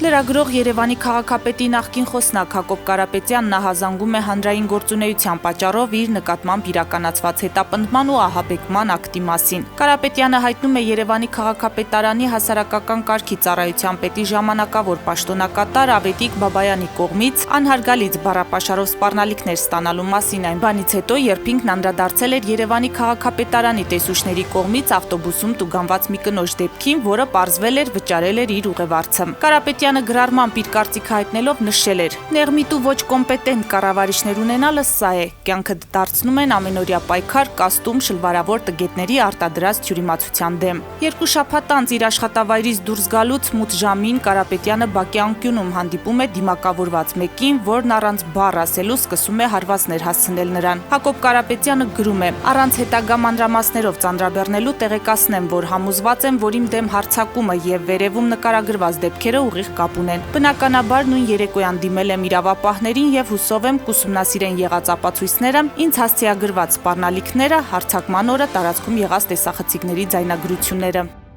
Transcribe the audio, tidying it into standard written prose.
Լրագրող Երևանի քաղաքապետի նախկին խոսնակ Հակոբ Կարապետյանն ահազանգում է հանրային գործունեության պատճառով իր նկատմամբ իրականացված հետապնդման ու ահաբեկման ակտի մասին։ Կարապետյանը հայտնում է Երևանի քաղաքապետարանի հասարակական կարգի ծառայության պետի ժամանակավոր պաշտոնակատար Ավետիք Բաբայանի կողմից անհարգալից բառապաշարով սպառնալիքներ ստանալու մասին այն բանից հետո, երբ ինքն անդրադարձել էր Երևանի քաղաքապետարանի տեսուչների կողմից ավտոբուսում տուգանված մի կնոջ դեպքին, որը պարզվել էր վճարել էր իր ուղևորցը։ Կարապետյանը գրառմամբ իր կարծիքը հայտնելով նշել էր. «Նեղմիտ ու ոչ կոմպետենտ կառավարիչներ ունենալը սա է. կյանքը դարձնում են ամենօրյա պայքար կաստում շլվարավոր տգետների արտադրած թյուրիմացության դեմ»։ Երկու շաբաթ անց իր աշխատավայրից դուրս գալուց մութ ժամին Կարապետյանը Բաքի անկյունում հանդիպում է դիմակավորված մեկին, որն առանց բառ ասելու սկսում է հարվածներ հասցնել նրան։ Հակոբ Կարապետյանը գրում է. «Առանց հետագա մանրամասներով ծանրաբեռնելու տեղեկացնեմ, որ համոզված եմ, որ իմ դեմ հարձակումը եւ վերևում նկարագրված դեպքերը ուղիղ կապ ունեն։ Բնականաբար նույն երեկոյան դիմել եմ իրավապահներին եւ հուսով եմ կուսումնասիրեն եղած ապացույցները, ինձ հասցեագրված սպառնալիքները, հարձակման օրը տարածքում եղած տեսախցիկների ձայնագրությունները»։